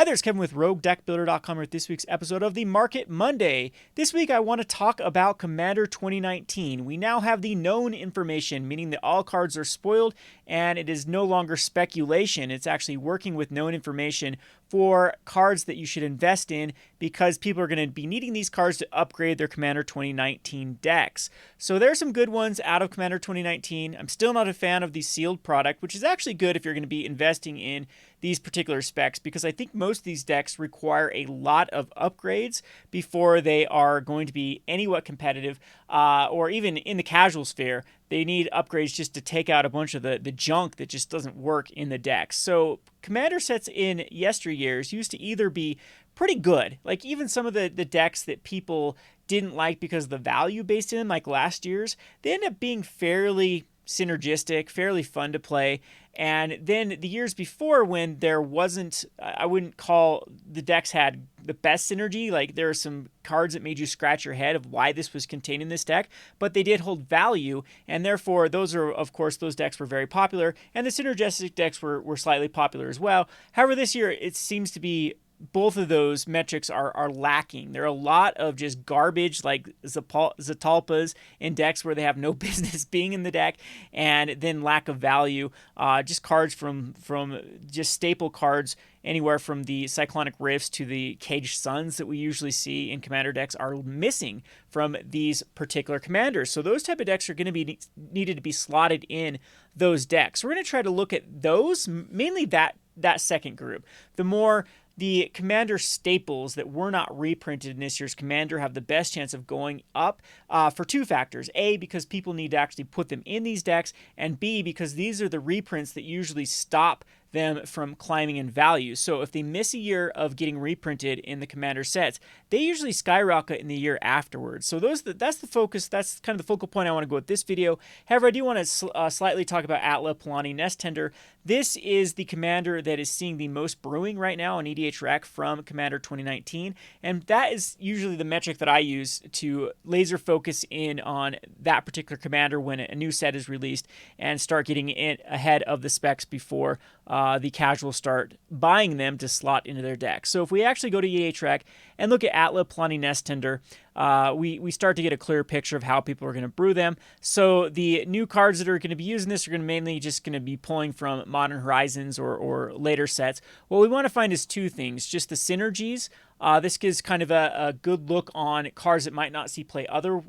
there's Kevin with RogueDeckBuilder.com with this week's episode of the Market Monday. This week I want to talk about Commander 2019. We now have the known information, meaning that all cards are spoiled and it is no longer speculation. It's actually working with known information for cards that you should invest in because people are going to be needing these cards to upgrade their Commander 2019 decks. So there's some good ones out of Commander 2019. I'm still not a fan of the sealed product, which is actually good if you're going to be investing in these particular specs, because I think most of these decks require a lot of upgrades before they are going to be anywhat competitive, or even in the casual sphere. They need upgrades just to take out a bunch of the junk that just doesn't work in the decks. So Commander sets in yesteryears used to either be pretty good, like even some of the decks that people didn't like because of the value based in them, like last year's, they end up being fairly synergistic, fairly fun to play. And then the years before, when there wasn't, I wouldn't call the decks had the best synergy, like there are some cards that made you scratch your head of why this was contained in this deck, but they did hold value, and therefore those are, of course, those decks were very popular, and the synergistic decks were slightly popular as well. However, this year it seems to be both of those metrics are lacking. There are a lot of just garbage like Zatalpas in decks where they have no business being in the deck, and then lack of value. Just cards from just staple cards anywhere from the Cyclonic Rifts to the Caged Suns that we usually see in Commander decks are missing from these particular commanders. So those type of decks are going to be needed to be slotted in those decks. We're going to try to look at those, mainly that second group. The Commander staples that were not reprinted in this year's Commander have the best chance of going up for two factors. A, because people need to actually put them in these decks, and B, because these are the reprints that usually stop them from climbing in value. So if they miss a year of getting reprinted in the Commander sets, they usually skyrocket in the year afterwards. So that's the focus. That's kind of the focal point I want to go with this video. However, I do want to slightly talk about Atla Palani Nest Tender. This is the Commander that is seeing the most brewing right now on EDH Rec from Commander 2019, and that is usually the metric that I use to laser focus in on that particular Commander when a new set is released and start getting it ahead of the specs before the casuals start buying them to slot into their deck. So if we actually go to EDH Rec and look at Atla Palani Nest Tender, we start to get a clear picture of how people are going to brew them. So the new cards that are going to be using this are going to mainly just going to be pulling from Modern Horizons or later sets. What we want to find is two things: just the synergies. This gives kind of a good look on cards that might not see play other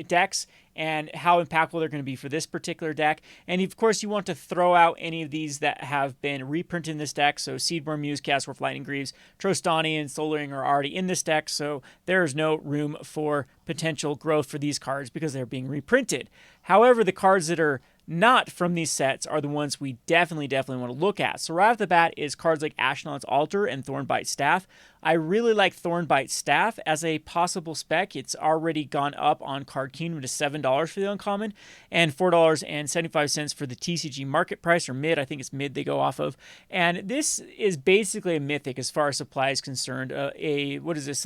decks and how impactful they're going to be for this particular deck. And of course, you want to throw out any of these that have been reprinted in this deck. So Seedborn Muse, Castworth, Lightning Greaves, Trostani, and Soul Ring are already in this deck, so there is no room for potential growth for these cards because they're being reprinted. However, the cards that are not from these sets are the ones we definitely want to look at. So right off the bat is cards like Ashnod's Altar and Thornbite Staff. I really like Thornbite Staff as a possible spec. It's already gone up on Card Kingdom to $7 for the uncommon and $4.75 for the TCG market price, or mid. I think it's mid they go off of. And this is basically a mythic as far as supply is concerned. What is this?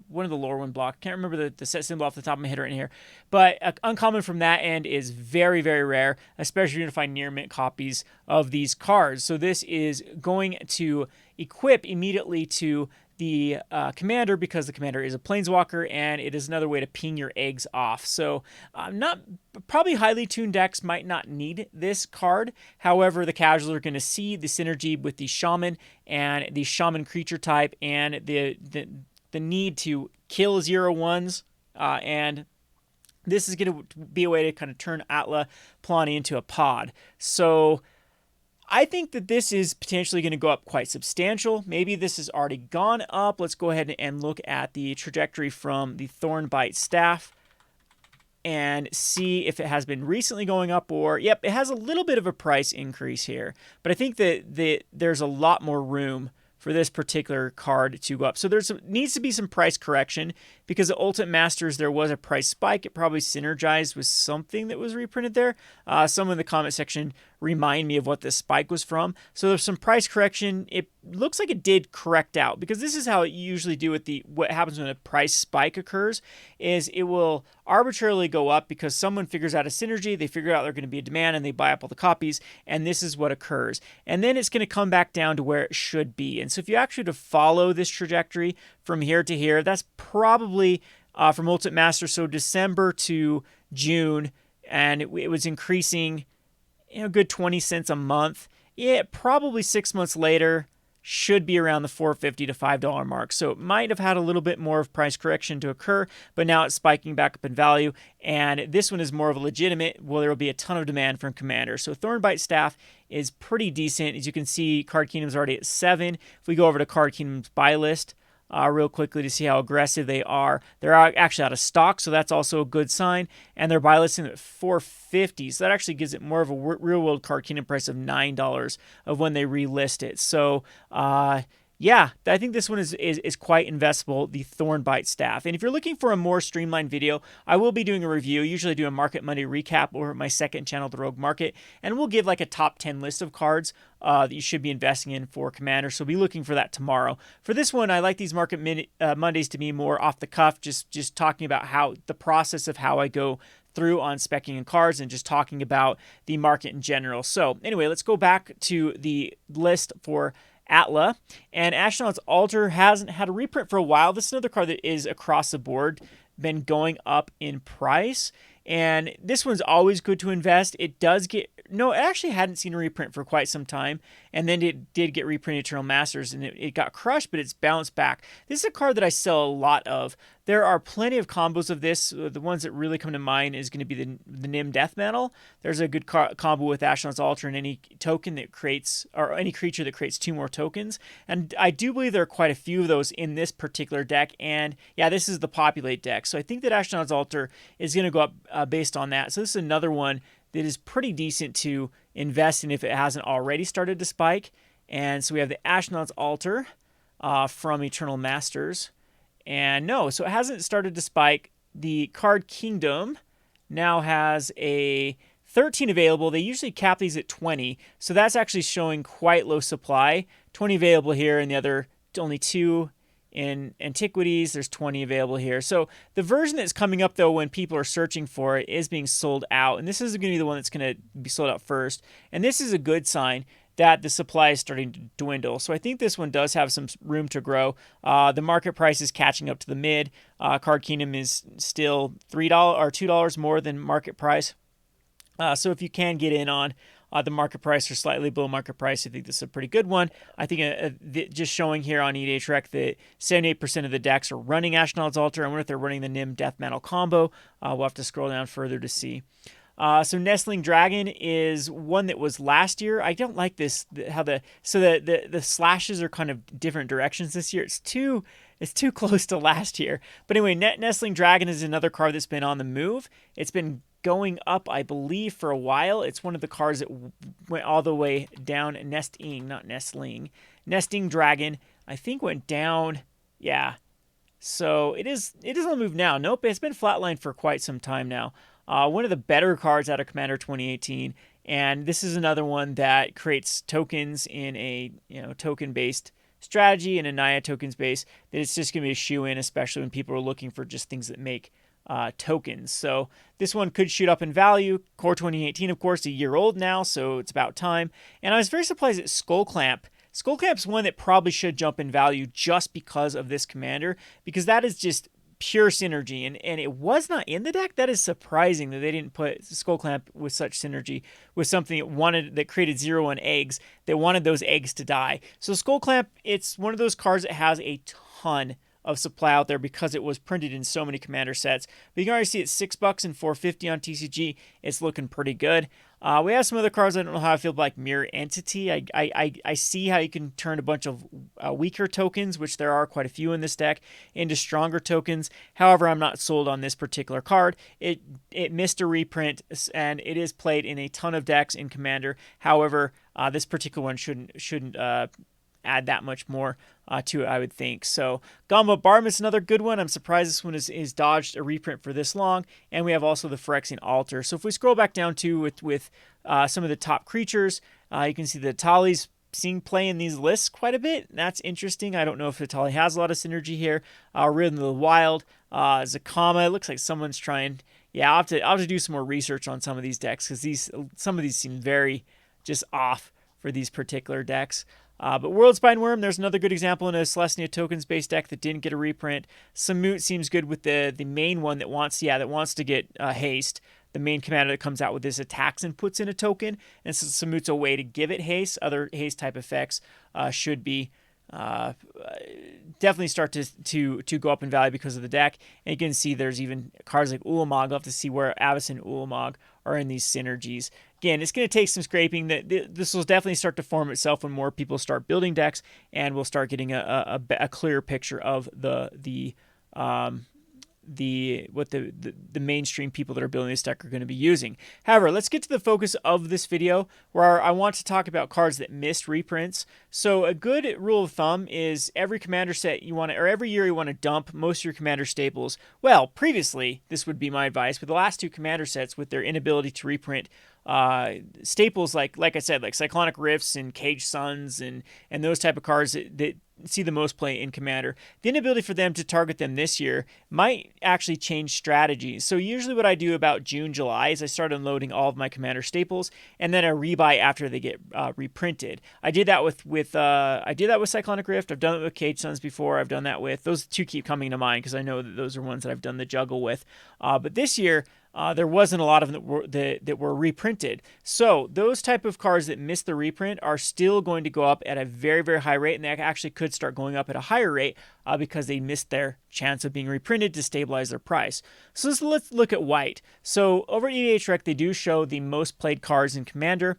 One of the lower one block. Can't remember the set symbol off the top of my head right here. But uncommon from that end is very rare, especially if you're going to find near mint copies of these cards. So this is going to equip immediately to the Commander, because the Commander is a Planeswalker, and it is another way to ping your eggs off. So probably highly tuned decks might not need this card. However, the casuals are going to see the synergy with the Shaman and the Shaman creature type, and the need to kill 0/1s, and this is going to be a way to kind of turn Atla Palani into a pod. So I think that this is potentially going to go up quite substantial. Maybe this has already gone up. Let's go ahead and look at the trajectory from the Thornbite Staff and see if it has been recently going up, or, yep, it has a little bit of a price increase here. But I think that there's a lot more room for this particular card to go up. So needs to be some price correction, because at Ultimate Masters there was a price spike. It probably synergized with something that was reprinted there. Someone in the comment section remind me of what this spike was from. So there's some price correction. It looks like it did correct out, because this is how you usually do with what happens when a price spike occurs, is it will arbitrarily go up because someone figures out a synergy, they figure out there's going to be a demand, and they buy up all the copies, and this is what occurs. And then it's going to come back down to where it should be. And so if you actually to follow this trajectory from here to here, that's probably from Ultimate Master, so December to June, and it was increasing, good 20 cents a month. Probably 6 months later should be around the $4.50 to $5 mark. So it might have had a little bit more of price correction to occur, but now it's spiking back up in value. And this one is more of a legitimate, well, there will be a ton of demand from Commander. So Thornbite Staff is pretty decent. As you can see, Card Kingdom's already at 7. If we go over to Card Kingdom's buy list, real quickly to see how aggressive they are. They're actually out of stock, so that's also a good sign. And they're buy listing at $4.50, so that actually gives it more of a real-world Card Kingdom price of $9 of when they relist it. So, yeah, I think this one is quite investable, the Thornbite Staff. And if you're looking for a more streamlined video, I will be doing a review. Usually do a Market Monday recap over at my second channel, The Rogue Market, and we'll give like a top 10 list of cards that you should be investing in for Commander. So be looking for that tomorrow. For this one, I like these Market Mondays to be more off the cuff, just talking about how the process of how I go through on specking and cards and just talking about the market in general. So anyway, let's go back to the list for Atla. And Astronaut's Altar hasn't had a reprint for a while. This is another card that is across the board been going up in price. And this one's always good to invest. It does get... No, it actually hadn't seen a reprint for quite some time. And then it did get reprinted Eternal Masters, and it got crushed, but it's bounced back. This is a card that I sell a lot of. There are plenty of combos of this. The ones that really come to mind is going to be the Nim Death Metal. There's a good combo with Astronaut's Altar and any token that creates, or any creature that creates 2 more tokens. And I do believe there are quite a few of those in this particular deck. And yeah, this is the Populate deck. So I think that Astronaut's Altar is going to go up based on that. So this is another one that is pretty decent to invest in if it hasn't already started to spike. And so we have the Astronaut's Altar from Eternal Masters. And no, so it hasn't started to spike. The Card Kingdom now has a 13 available. They usually cap these at 20. So that's actually showing quite low supply. 20 available here, and the other only 2 in Antiquities. There's 20 available here. So the version that's coming up, though, when people are searching for it is being sold out. And this is going to be the one that's going to be sold out first. And this is a good sign that the supply is starting to dwindle. So I think this one does have some room to grow. The market price is catching up to the mid. Card Kingdom is still $3 or $2 more than market price. So if you can get in on the market price or slightly below market price, I think this is a pretty good one. I think just showing here on EDH Rec that 78% of the decks are running Astronaut's Altar. I wonder if they're running the Nim Death Metal combo. We'll have to scroll down further to see. So Nestling Dragon is one that was last year. I don't like this, how the slashes are kind of different directions this year. It's too close to last year. But anyway, Nestling Dragon is another card that's been on the move. It's been going up, I believe, for a while. It's one of the cards that went all the way down. Nesting Dragon, I think, went down. Yeah. So it is on the move now. Nope, it's been flatlined for quite some time now. One of the better cards out of Commander 2018, and this is another one that creates tokens in a token-based strategy and a Naya tokens base that it's just going to be a shoe-in, especially when people are looking for just things that make tokens. So this one could shoot up in value. Core 2018, of course, a year old now, so it's about time. And I was very surprised at Skullclamp. Skullclamp's one that probably should jump in value just because of this commander, because that is just pure synergy, and it was not in the deck. That is surprising that they didn't put Skullclamp with such synergy with something that created 0/1 eggs that wanted those eggs to die. So Skullclamp, it's one of those cards that has a ton of supply out there because it was printed in so many commander sets. But you can already see it's $6 and $4.50 on TCG. It's looking pretty good. We have some other cards. I don't know how I feel like Mirror Entity. I see how you can turn a bunch of weaker tokens, which there are quite a few in this deck, into stronger tokens. However, I'm not sold on this particular card. It missed a reprint, and it is played in a ton of decks in Commander. However, this particular one shouldn't add that much more to it, I would think. So Gamba Barm is another good one. I'm surprised this one is dodged a reprint for this long. And we have also the Phyrexian Altar. So if we scroll back down to with some of the top creatures, you can see the Tali's seeing play in these lists quite a bit. That's interesting. I don't know if the Tali has a lot of synergy here. Rhythm of the Wild, Zakama. It looks like someone's trying. Yeah, I'll have to do some more research on some of these decks because some of these seem very just off for these particular decks. But Worldspine Worm, there's another good example in a Celestia tokens-based deck that didn't get a reprint. Samut seems good with the main one that wants to get haste. The main commander that comes out with this attacks and puts in a token, and so Samut's a way to give it haste. Other haste type effects should be definitely start to go up in value because of the deck. And you can see there's even cards like Ulamog. I'll have to see where Abyss and Ulamog are in these synergies. Again, it's going to take some scraping. This will definitely start to form itself when more people start building decks, and we'll start getting a clearer picture of the mainstream people that are building this deck are going to be using. However, let's get to the focus of this video, where I want to talk about cards that missed reprints. So a good rule of thumb is every commander set every year you want to dump most of your commander staples. Well, previously this would be my advice, but the last two commander sets with their inability to reprint staples like I said, like Cyclonic Rifts and Cage Suns and those type of cards that see the most play in Commander. The inability for them to target them this year might actually change strategies. So usually what I do about June, July is I start unloading all of my Commander staples, and then I rebuy after they get reprinted. I did that with Cyclonic Rift. I've done it with Cage Suns before. I've done that with those two keep coming to mind because I know that those are ones that I've done the juggle with. But this year, there wasn't a lot of them that were reprinted. So those type of cards that missed the reprint are still going to go up at a very, very high rate, and they actually could start going up at a higher rate because they missed their chance of being reprinted to stabilize their price. So let's look at white. So over at EDH Rec, they do show the most played cards in Commander.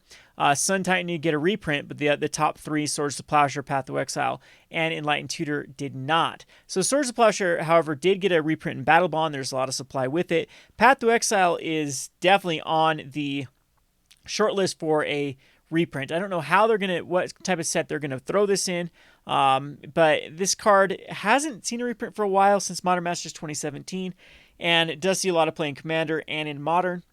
Sun Titan did get a reprint, but the top three, Swords to Plowshare, Path to Exile, and Enlightened Tutor did not. So Swords to Plowshare, however, did get a reprint in Battle Bond. There's a lot of supply with it. Path to Exile is definitely on the short list for a reprint. I don't know what type of set they're gonna throw this in, but this card hasn't seen a reprint for a while, since Modern Masters 2017, and it does see a lot of play in Commander and in Modern.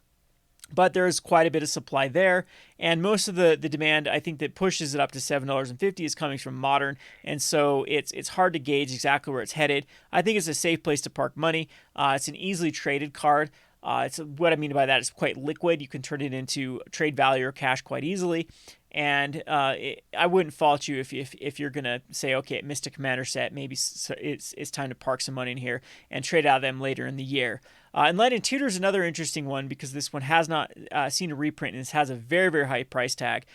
But there's quite a bit of supply there, and most of the demand, I think, that pushes it up to $7.50 is coming from Modern, and so it's hard to gauge exactly where it's headed. I think it's a safe place to park money. It's an easily traded card. What I mean by that is quite liquid. You can turn it into trade value or cash quite easily, and I wouldn't fault you if you're gonna say, okay, it missed a commander set, maybe it's time to park some money in here and trade out of them later in the year. Enlightened Tutor is another interesting one because this one has not seen a reprint, and this has a very, very high price tag.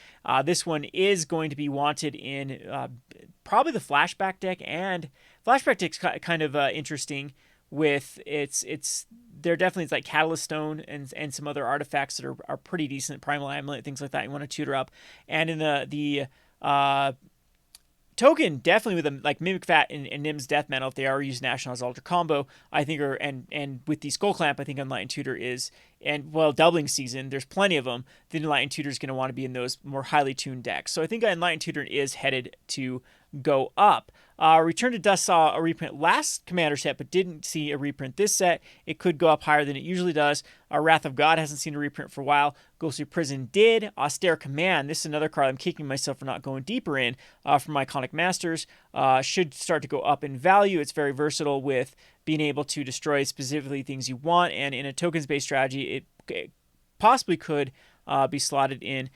This one is going to be wanted in probably the flashback deck, and flashback deck's kind of interesting with they're definitely, it's like Catalyst Stone and some other artifacts that are pretty decent, Primal Amulet, things like that you want to tutor up. And in the token, definitely with them like Mimic Vat and Nim's Death Metal, if they are using National's Ultra combo, I think, and with the Skullclamp, I think Enlightened Tutor is, and well, doubling season, there's plenty of them. The Enlightened Tutor is going to want to be in those more highly tuned decks. So I think Enlightened Tutor is headed to go up. Return to Dust saw a reprint last Commander set, but didn't see a reprint this set. It could go up higher than it usually does. Wrath of God hasn't seen a reprint for a while. Ghostly Prison did. Austere Command, this is another card I'm kicking myself for not going deeper in from Iconic Masters. Should start to go up in value. It's very versatile with being able to destroy specifically things you want, and in a tokens-based strategy, it possibly could be slotted in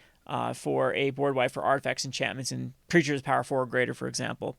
for a board wipe for artifacts, enchantments, and creatures power 4 or greater, for example.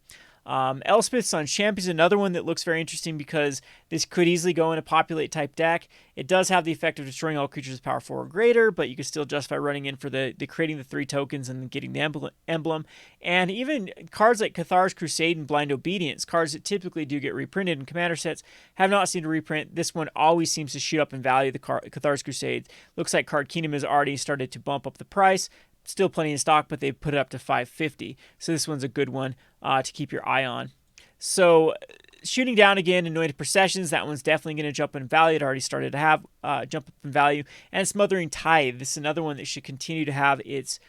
Elspeth's on Champ is another one that looks very interesting because this could easily go in a populate type deck. It does have the effect of destroying all creatures with power 4 or greater, but you can still justify running in for the creating the 3 tokens and getting the emblem. And even cards like Cathar's Crusade and Blind Obedience, cards that typically do get reprinted in Commander sets, have not seen a reprint. This one always seems to shoot up in value, the Cathar's Crusade. Looks like Card Kingdom has already started to bump up the price. Still plenty in stock, but they've put it up to $5.50. So this one's a good one to keep your eye on. So Shooting Down again, Anointed Processions, that one's definitely going to jump in value. It already started to have jump up in value. And Smothering Tithe, this is another one that should continue to have its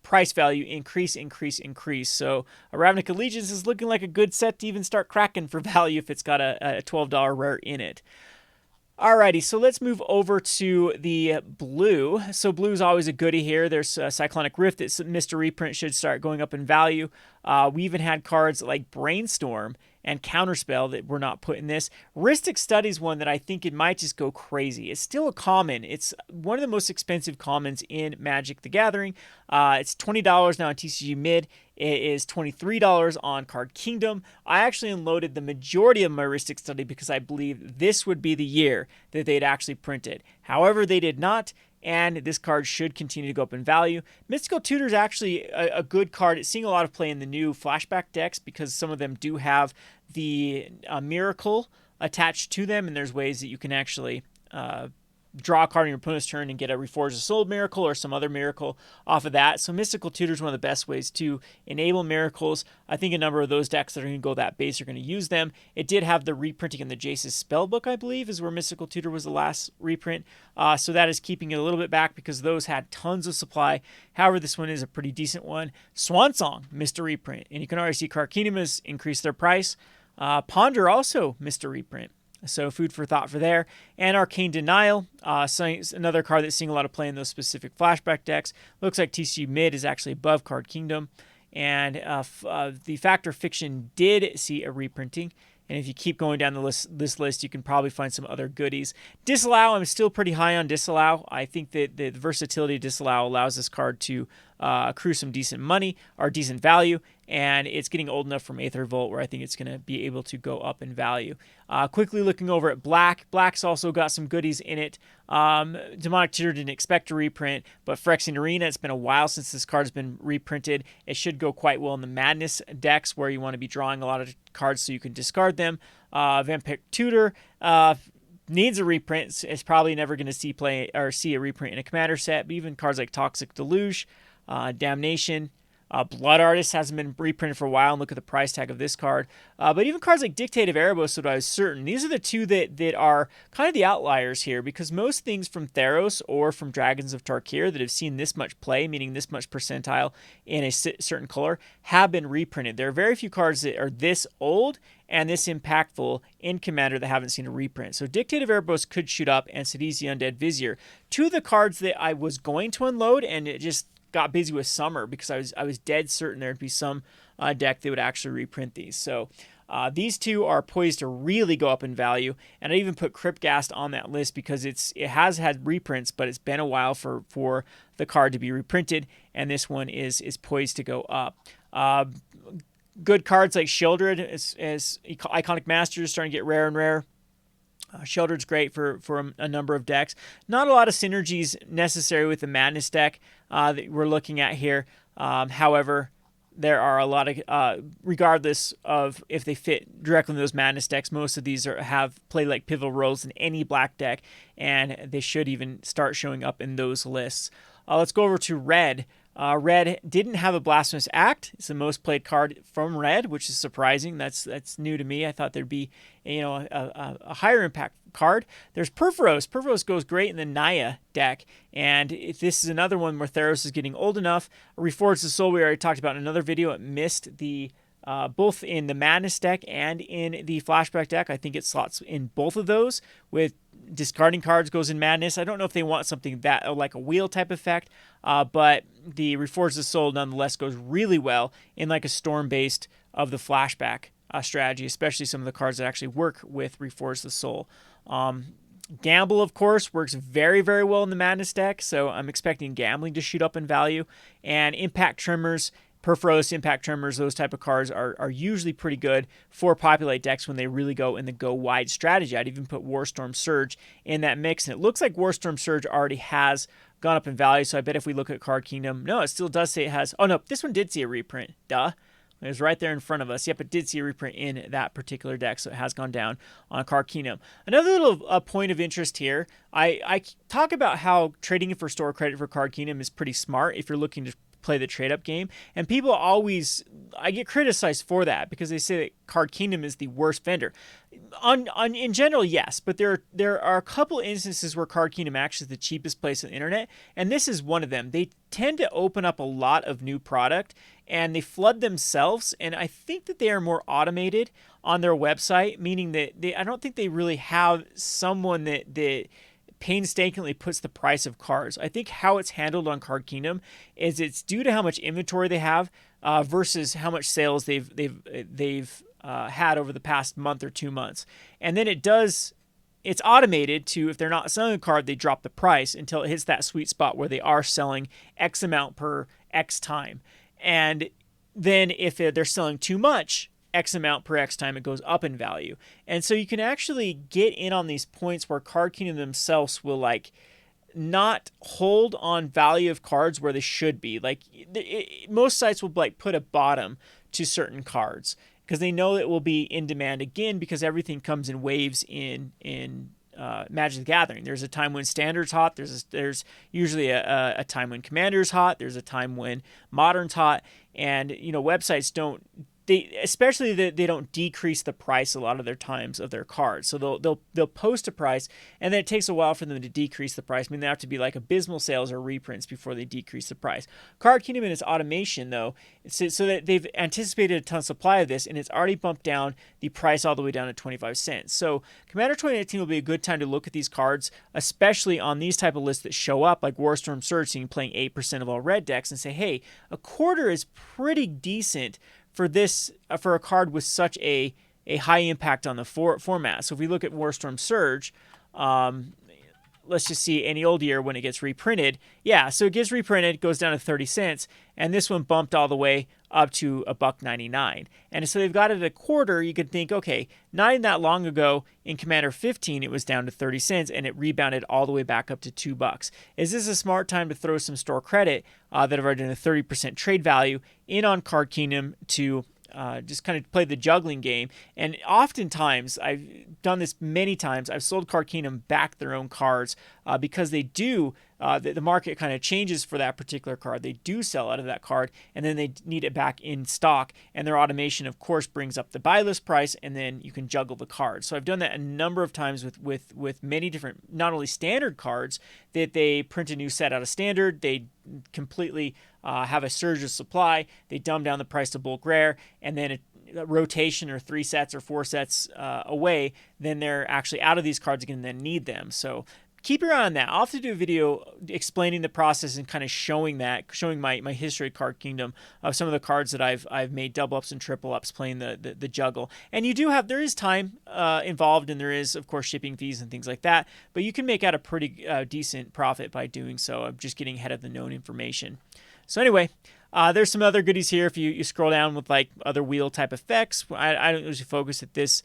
price value increase. So a Ravnica Allegiance is looking like a good set to even start cracking for value if it's got a $12 rare in it. Alrighty, so let's move over to the blue. So blue is always a goodie here. There's a Cyclonic Rift that missed a reprint, should start going up in value. We even had cards like Brainstorm and Counterspell that were not put in this. Rhystic Study is one that I think it might just go crazy. It's still a common. It's one of the most expensive commons in Magic the Gathering. It's $20 now on TCG Mid. It is $23 on Card Kingdom. I actually unloaded the majority of my Rhystic Study because I believe this would be the year that they'd actually print it. However, they did not, and this card should continue to go up in value. Mystical Tutor is actually a good card. It's seeing a lot of play in the new flashback decks because some of them do have the Miracle attached to them, and there's ways that you can actually draw a card on your opponent's turn and get a Reforged Soul Miracle or some other miracle off of that. So Mystical Tutor is one of the best ways to enable miracles. I think a number of those decks that are going to go that base are going to use them. It did have the reprinting in the Jace's Spellbook, I believe, is where Mystical Tutor was the last reprint. So that is keeping it a little bit back because those had tons of supply. However, this one is a pretty decent one. Swansong missed a reprint, and you can already see Karkinum has increased their price. Ponder also missed a reprint. So food for thought for there. And Arcane Denial, another card that's seeing a lot of play in those specific flashback decks. Looks like TCU Mid is actually above Card Kingdom. And the Factor Fiction did see a reprinting. And if you keep going down this list, you can probably find some other goodies. Disallow, I'm still pretty high on Disallow. I think that the versatility of Disallow allows this card to accrue some decent money or decent value, and it's getting old enough from Aether Volt where I think it's going to be able to go up in value. Quickly looking over at Black. Black's also got some goodies in it. Demonic Tutor didn't expect to reprint, but Phyrexian Arena, it's been a while since this card's been reprinted. It should go quite well in the Madness decks where you want to be drawing a lot of cards so you can discard them. Vampiric Tutor needs a reprint. It's probably never going to see a reprint in a Commander set, but even cards like Toxic Deluge, Damnation, Blood Artist hasn't been reprinted for a while, and look at the price tag of this card. But even cards like Dictate of Erebos, that I was certain, these are the two that are kind of the outliers here, because most things from Theros or from Dragons of Tarkir that have seen this much play, meaning this much percentile in a certain color, have been reprinted. There are very few cards that are this old and this impactful in Commander that haven't seen a reprint. So Dictate of Erebos could shoot up, and Sidisi Undead Vizier. Two of the cards that I was going to unload, and it just got busy with summer because I was dead certain there'd be some deck that would actually reprint these. So these two are poised to really go up in value, and I even put Cryptghast on that list because it has had reprints, but it's been a while for the card to be reprinted, and this one is poised to go up. Good cards like Sheoldred as Iconic Masters starting to get rare and rare. Sheoldred's great for a number of decks. Not a lot of synergies necessary with the Madness deck that we're looking at here. However, there are a lot of, regardless of if they fit directly in those Madness decks, most of these have played like pivotal roles in any black deck, and they should even start showing up in those lists. Let's go over to Red. Red didn't have a Blasphemous Act. It's the most played card from Red, which is surprising. That's new to me. I thought there'd be a higher impact card. There's Purphoros. Purphoros goes great in the Naya deck, and if this is another one where Theros is getting old enough. Reforged the Soul, we already talked about in another video. It missed the both in the Madness deck and in the Flashback deck. I think it slots in both of those. With discarding cards goes in Madness. I don't know if they want something that like a wheel type effect, but the Reforged the Soul nonetheless goes really well in like a Storm based of the Flashback strategy, especially some of the cards that actually work with Reforged the Soul. Gamble, of course, works very, very well in the Madness deck, so I'm expecting Gambling to shoot up in value. And Impact Tremors, Purphoros, Impact Tremors, those type of cards are usually pretty good for Populate decks when they really go in the go wide strategy. I'd even put Warstorm Surge in that mix, and it looks like Warstorm Surge already has gone up in value, so I bet if we look at Card Kingdom, no, it still does say it has. Oh no, this one did see a reprint. Duh. It was right there in front of us. Yep, it did see a reprint in that particular deck, so it has gone down on Card Kingdom. Another little point of interest here, I talk about how trading for store credit for Card Kingdom is pretty smart if you're looking to play the trade-up game, and people always, I get criticized for that because they say that Card Kingdom is the worst vendor. on in general, yes, but there are a couple instances where Card Kingdom actually is the cheapest place on the internet, and this is one of them. They tend to open up a lot of new product, and they flood themselves, and I think that they are more automated on their website, meaning that I don't think they really have someone that painstakingly puts the price of cards. I think how it's handled on Card Kingdom is it's due to how much inventory they have versus how much sales they've had over the past month or 2 months. And then it's automated to, if they're not selling a card, they drop the price until it hits that sweet spot where they are selling X amount per X time. And then if they're selling too much, X amount per X time, it goes up in value. And so you can actually get in on these points where Card Kingdom themselves will not hold on value of cards where they should be. Most sites will put a bottom to certain cards because they know it will be in demand again, because everything comes in waves in Magic the Gathering. There's a time when Standard's hot. There's usually a time when Commander's hot. There's a time when Modern's hot. And websites don't. Especially they don't decrease the price a lot of their times of their cards. So they'll post a price, and then it takes a while for them to decrease the price. I mean, they have to be like abysmal sales or reprints before they decrease the price. Card Kingdom and its automation, though, so that they've anticipated a ton of supply of this, and it's already bumped down the price all the way down to 25 cents. So Commander 2019 will be a good time to look at these cards, especially on these type of lists that show up, like Warstorm Surge, so you can playing 8% of all red decks, and say, hey, a quarter is pretty decent for a card with such a high impact on the format. So if we look at Warstorm Surge, let's just see any old year when it gets reprinted. Yeah, so it gets reprinted, goes down to 30 cents, and this one bumped all the way up to $1.99. And so they've got it at a quarter. You could think, okay, not even that long ago in Commander 15, it was down to 30 cents, and it rebounded all the way back up to $2. Is this a smart time to throw some store credit that have already done a 30% trade value in on Card Kingdom to just kind of play the juggling game? And oftentimes, I've done this many times, I've sold Card Kingdom back their own cards because they do, the market kind of changes for that particular card. They do sell out of that card, and then they need it back in stock, and their automation, of course, brings up the buy list price, and then you can juggle the cards. So I've done that a number of times with many different, not only standard cards, that they print a new set out of standard, they completely have a surge of supply, they dumb down the price to bulk rare, and then a rotation or 3 sets or 4 sets away, then they're actually out of these cards again and then need them. So keep your eye on that. I'll have to do a video explaining the process and kind of showing my history of Card Kingdom of some of the cards that I've made double ups and triple ups playing the juggle. And there is time involved, and there is, of course, shipping fees and things like that, but you can make out a pretty decent profit by doing so. I'm just getting ahead of the known information. So anyway, there's some other goodies here if you scroll down with other wheel type effects. I don't usually focus at this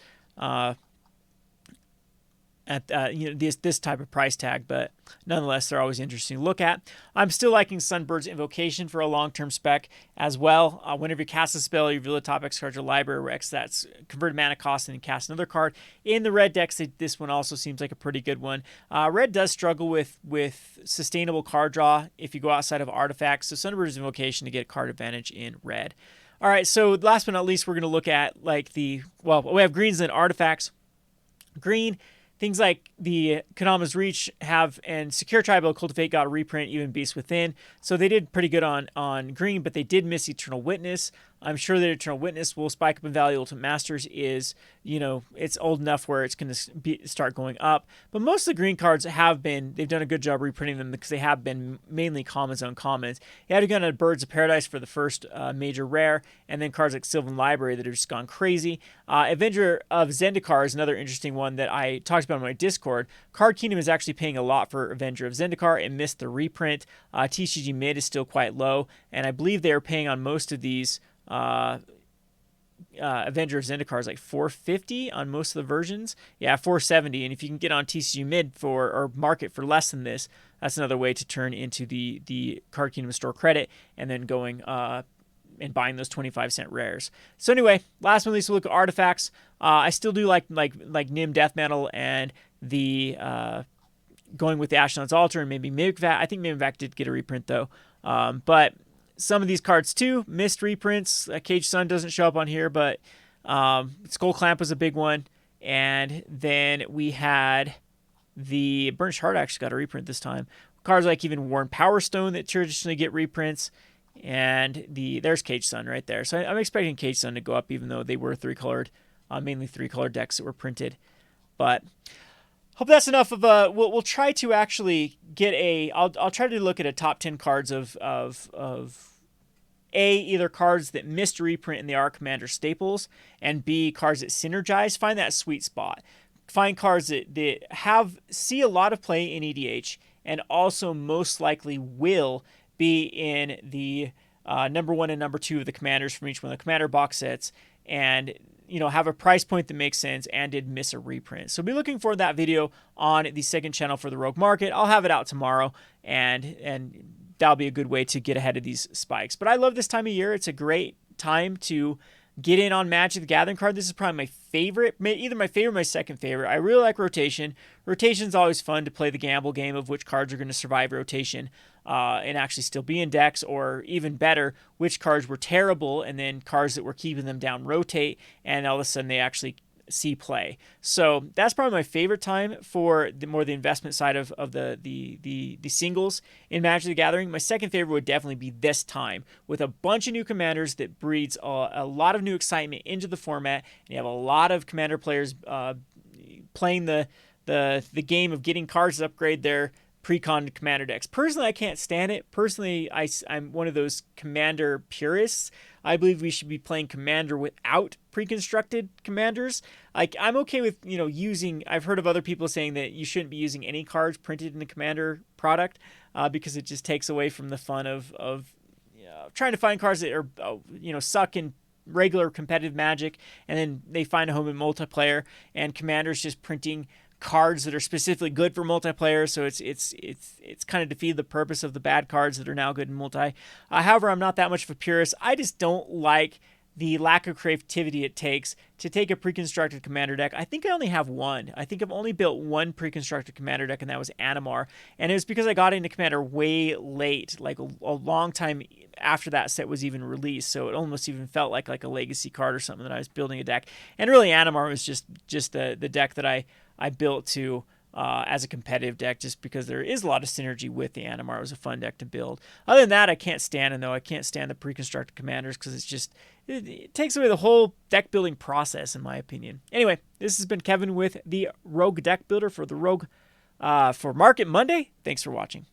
this type of price tag, but nonetheless, they're always interesting to look at. I'm still liking Sunbird's Invocation for a long-term spec as well. Whenever you cast a spell, you reveal the top X card to your library, where X that's converted mana cost, and then cast another card. In the red decks, this one also seems like a pretty good one. Red does struggle with sustainable card draw if you go outside of artifacts, so Sunbird's Invocation to get card advantage in red. All right, so last but not least, we're going to look at we have greens and artifacts. Green, things like the Kadama's Reach and Secure Tribal Cultivate got a reprint, even Beast Within. So they did pretty good on green, but they did miss Eternal Witness. I'm sure that Eternal Witness will spike up in value. Ultimate Masters is, it's old enough where it's going to start going up. But most of the green cards they've done a good job reprinting them because they have been mainly commons on commons. You had to go to Birds of Paradise for the first major rare, and then cards like Sylvan Library that have just gone crazy. Avenger of Zendikar is another interesting one that I talked about on my Discord. Card Kingdom is actually paying a lot for Avenger of Zendikar. It missed the reprint. TCG mid is still quite low, and I believe they are paying on most of these Avenger of Zendikar is like $450 on most of the versions. Yeah, $470. And if you can get on TCG mid or market for less than this, that's another way to turn into the Card Kingdom store credit and then going and buying those 25-cent rares. So anyway, last but not least, we'll look at artifacts. I still do like Nim Death Metal and the going with the Ashnod's Altar and maybe Mimic Vat. I think Mimic Vat did get a reprint though, but some of these cards too missed reprints. Cage Sun doesn't show up on here, but Skullclamp was a big one. And then we had the Burnished Heart actually got a reprint this time. Cards like even Worn Power Stone that traditionally get reprints. And there's Cage Sun right there. So I'm expecting Cage Sun to go up, even though they were three-colored, mainly three-colored decks that were printed. But hope that's enough of a. We'll try to actually get a. I'll try to look at a top 10 cards of either cards that missed reprint in the Arc Commander staples, and B, cards that synergize. Find that sweet spot. Find cards that see a lot of play in EDH, and also most likely will be in the number 1 and number 2 of the commanders from each one of the commander box sets, and have a price point that makes sense and did miss a reprint. So be looking for that video on the second channel for the Rogue Market. I'll have it out tomorrow, and that'll be a good way to get ahead of these spikes. But I love this time of year. It's a great time to get in on Magic the Gathering card. This is probably my favorite, either my favorite or my second favorite. I really like rotation. Rotation's always fun to play the gamble game of which cards are going to survive rotation and actually still be in decks, or even better, which cards were terrible and then cards that were keeping them down rotate, and all of a sudden they actually see play. So that's probably my favorite time for the investment side of the singles in Magic the Gathering. My second favorite would definitely be this time, with a bunch of new commanders that breeds a lot of new excitement into the format, and you have a lot of commander players playing the game of getting cards that upgrade their pre-con commander decks. Personally, I can't stand it. Personally, I'm one of those commander purists. I believe we should be playing commander without pre-constructed commanders. Like, I'm okay with, using, I've heard of other people saying that you shouldn't be using any cards printed in the commander product because it just takes away from the fun of trying to find cards that are, suck in regular competitive Magic, and then they find a home in multiplayer, and commanders just printing cards that are specifically good for multiplayer, so it's kind of defeated the purpose of the bad cards that are now good in multi. However, I'm not that much of a purist. I just don't like the lack of creativity it takes to take a pre-constructed commander deck. I think I only have one. I think I've only built one pre-constructed commander deck, and that was Animar. And it was because I got into commander way late, like a long time after that set was even released. So it almost even felt like a legacy card or something that I was building a deck. And really, Animar was just the deck that I built to as a competitive deck, just because there is a lot of synergy with the Animar. It was a fun deck to build. Other than that, I can't stand it, though. I can't stand the pre-constructed commanders because it takes away the whole deck building process, in my opinion. Anyway, this has been Kevin with the Rogue Deck Builder for the Rogue for Market Monday. Thanks for watching.